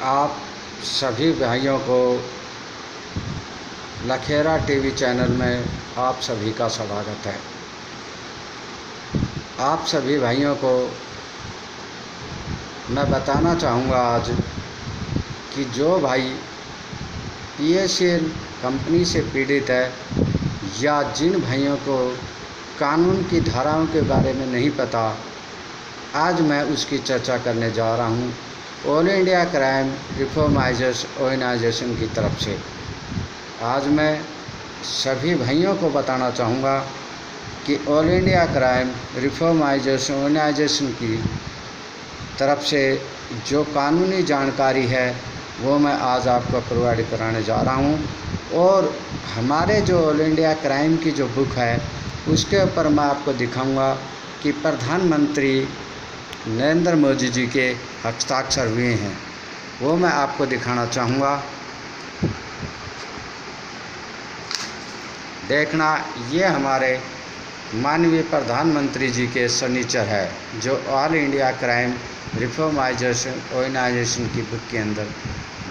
आप सभी भाइयों को लखेरा टीवी चैनल में आप सभी का स्वागत है। आप सभी भाइयों को मैं बताना चाहूँगा आज कि जो भाई PSL कंपनी से पीड़ित है या जिन भाइयों को कानून की धाराओं के बारे में नहीं पता, आज मैं उसकी चर्चा करने जा रहा हूँ ऑल इंडिया क्राइम रिफॉर्माइजर्स ऑर्गेनाइजेशन की तरफ से। आज मैं सभी भाइयों को बताना चाहूँगा कि ऑल इंडिया क्राइम रिफॉर्माइजर्स ऑर्गेनाइजेशन की तरफ से जो कानूनी जानकारी है वो मैं आज आपको प्रोवाइड कराने जा रहा हूँ। और हमारे जो ऑल इंडिया क्राइम की जो बुक है उसके ऊपर मैं आपको दिखाऊंगा कि प्रधानमंत्री नरेंद्र मोदी जी के हस्ताक्षर हुए हैं, वो मैं आपको दिखाना चाहूँगा। देखना, ये हमारे माननीय प्रधानमंत्री जी के सिग्नेचर है जो ऑल इंडिया क्राइम रिफॉर्माइजेशन ऑर्गेनाइजेशन की बुक के अंदर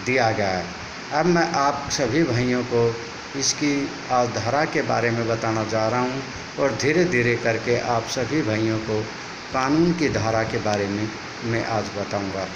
दिया गया है। अब मैं आप सभी भाइयों को इसकी अवधारा के बारे में बताना जा रहा हूँ और धीरे धीरे करके आप सभी भाइयों को कानून की धारा के बारे में मैं आज बताऊँगा।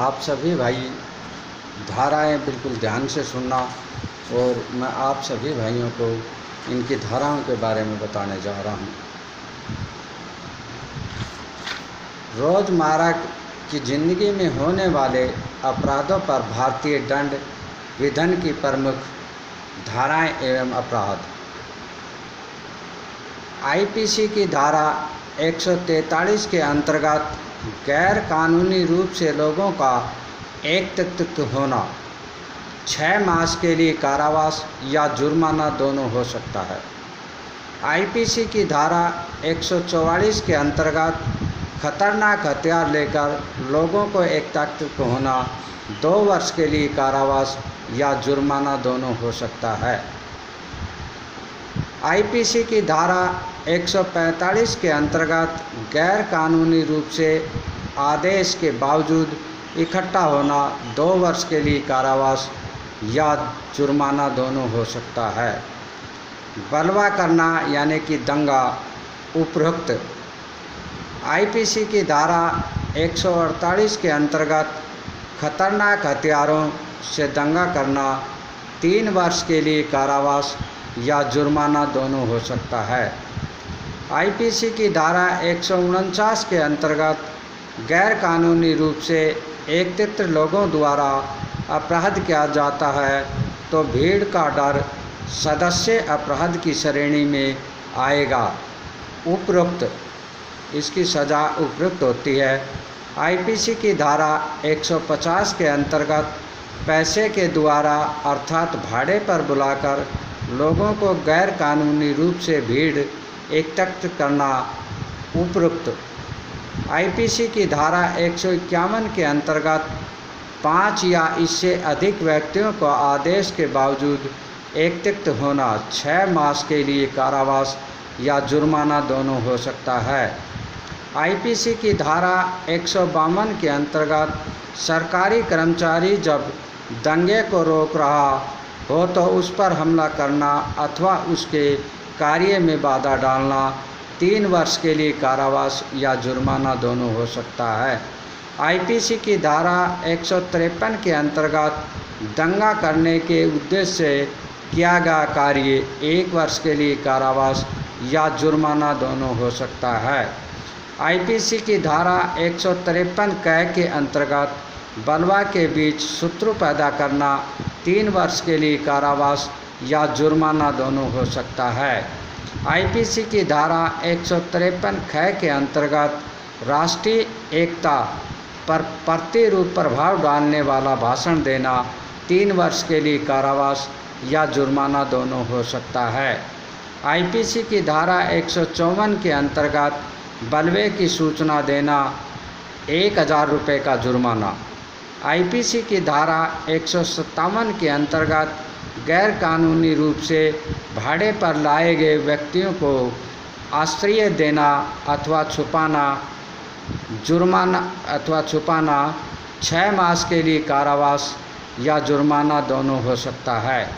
आप सभी भाई धाराएं बिल्कुल ध्यान से सुनना और मैं आप सभी भाइयों को इनकी धाराओं के बारे में बताने जा रहा हूं। रोज़मर्रा की ज़िंदगी में होने वाले अपराधों पर भारतीय दंड विधान की प्रमुख धाराएं एवं अपराध। IPC की धारा 143 के अंतर्गत गैर कानूनी रूप से लोगों का एकत्रित होना 6 मास के लिए कारावास या जुर्माना दोनों हो सकता है। IPC की धारा 144 के अंतर्गत खतरनाक हथियार लेकर लोगों को एकत्रित होना 2 वर्ष के लिए कारावास या जुर्माना दोनों हो सकता है। IPC की धारा 145 के अंतर्गत गैर कानूनी रूप से आदेश के बावजूद इकट्ठा होना 2 वर्ष के लिए कारावास या जुर्माना दोनों हो सकता है। बलवा करना यानी कि दंगा उपरोक्त IPC की धारा 148 के अंतर्गत खतरनाक हथियारों से दंगा करना 3 वर्ष के लिए कारावास या जुर्माना दोनों हो सकता है। IPC की धारा 149 के अंतर्गत गैर कानूनी रूप से एकत्रित लोगों द्वारा अपराध किया जाता है तो भीड़ का डर सदस्य अपराध की श्रेणी में आएगा। उपरोक्त इसकी सज़ा उपयुक्त होती है। IPC की धारा 150 के अंतर्गत पैसे के द्वारा अर्थात भाड़े पर बुलाकर लोगों को गैर कानूनी रूप से भीड़ एकत्रित करना। उपरोक्त IPC की धारा 151 के अंतर्गत 5 या इससे अधिक व्यक्तियों को आदेश के बावजूद एकत्रित होना 6 मास के लिए कारावास या जुर्माना दोनों हो सकता है। IPC की धारा 152 के अंतर्गत सरकारी कर्मचारी जब दंगे को रोक रहा हो तो उस पर हमला करना अथवा उसके कार्य में बाधा डालना 3 वर्ष के लिए कारावास या जुर्माना दोनों हो सकता है। IPC की धारा 153 के अंतर्गत दंगा करने के उद्देश्य से किया गया कार्य 1 वर्ष के लिए कारावास या जुर्माना दोनों हो सकता है। IPC की धारा 153 क के अंतर्गत बलवा के बीच शत्रु पैदा करना 3 वर्ष के लिए कारावास या जुर्माना दोनों हो सकता है। IPC की धारा 153 ख के अंतर्गत राष्ट्रीय एकता पर प्रतिरूप प्रभाव डालने वाला भाषण देना 3 वर्ष के लिए कारावास या जुर्माना दोनों हो सकता है। आईपीसी की धारा 154 के अंतर्गत बलवे की सूचना देना 1000 रुपये का जुर्माना। आईपीसी की धारा 157 के अंतर्गत गैरकानूनी रूप से भाड़े पर लाए गए व्यक्तियों को आश्रय देना अथवा छुपाना 6 मास के लिए कारावास या जुर्माना दोनों हो सकता है।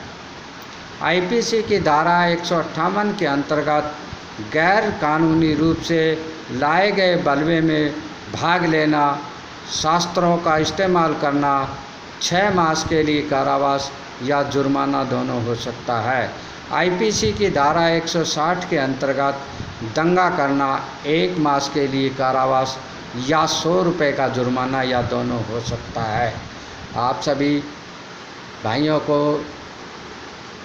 आईपीसी की धारा 158 के अंतर्गत गैर कानूनी रूप से लाए गए बलवे में भाग लेना, शस्त्रों का इस्तेमाल करना 6 मास के लिए कारावास या जुर्माना दोनों हो सकता है। आईपीसी की धारा 160 के अंतर्गत दंगा करना 1 मास के लिए कारावास या 100 रुपये का जुर्माना या दोनों हो सकता है। आप सभी भाइयों को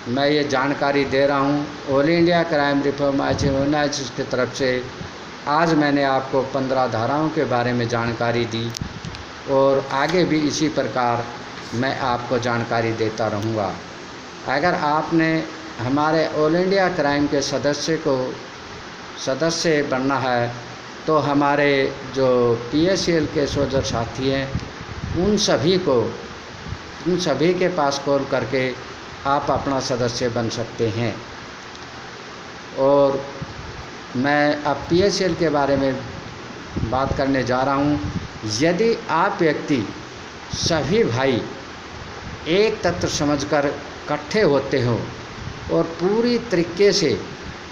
मैं ये जानकारी दे रहा हूँ All India Crime Reform Organisation की तरफ से। आज मैंने आपको 15 धाराओं के बारे में जानकारी दी और आगे भी इसी प्रकार मैं आपको जानकारी देता रहूँगा। अगर आपने हमारे ऑल इंडिया क्राइम के सदस्य बनना है तो हमारे जो PSCL के सोल्जर साथी हैं उन सभी के पास कॉल करके आप अपना सदस्य बन सकते हैं। और मैं अब PSCL के बारे में बात करने जा रहा हूँ। यदि आप व्यक्ति सभी भाई एक तत्व समझकर इकट्ठे होते हो और पूरी तरीके से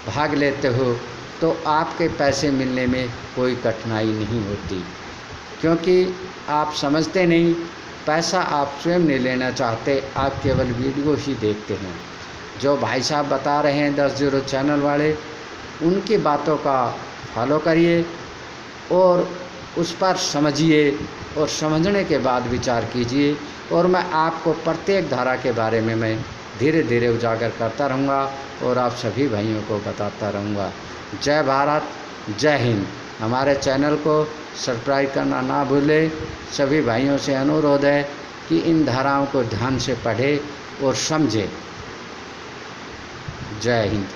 भाग लेते हो तो आपके पैसे मिलने में कोई कठिनाई नहीं होती, क्योंकि आप समझते नहीं, पैसा आप स्वयं नहीं लेना चाहते, आप केवल वीडियो ही देखते हैं। जो भाई साहब बता रहे हैं 10-0 चैनल वाले, उनकी बातों का फॉलो करिए और उस पर समझिए और समझने के बाद विचार कीजिए। और मैं आपको प्रत्येक धारा के बारे में मैं धीरे धीरे उजागर करता रहूँगा और आप सभी भाइयों को बताता रहूँगा। जय भारत, जय हिंद। हमारे चैनल को सब्सक्राइब करना ना भूलें। सभी भाइयों से अनुरोध है कि इन धाराओं को ध्यान से पढ़ें और समझें। जय हिंद।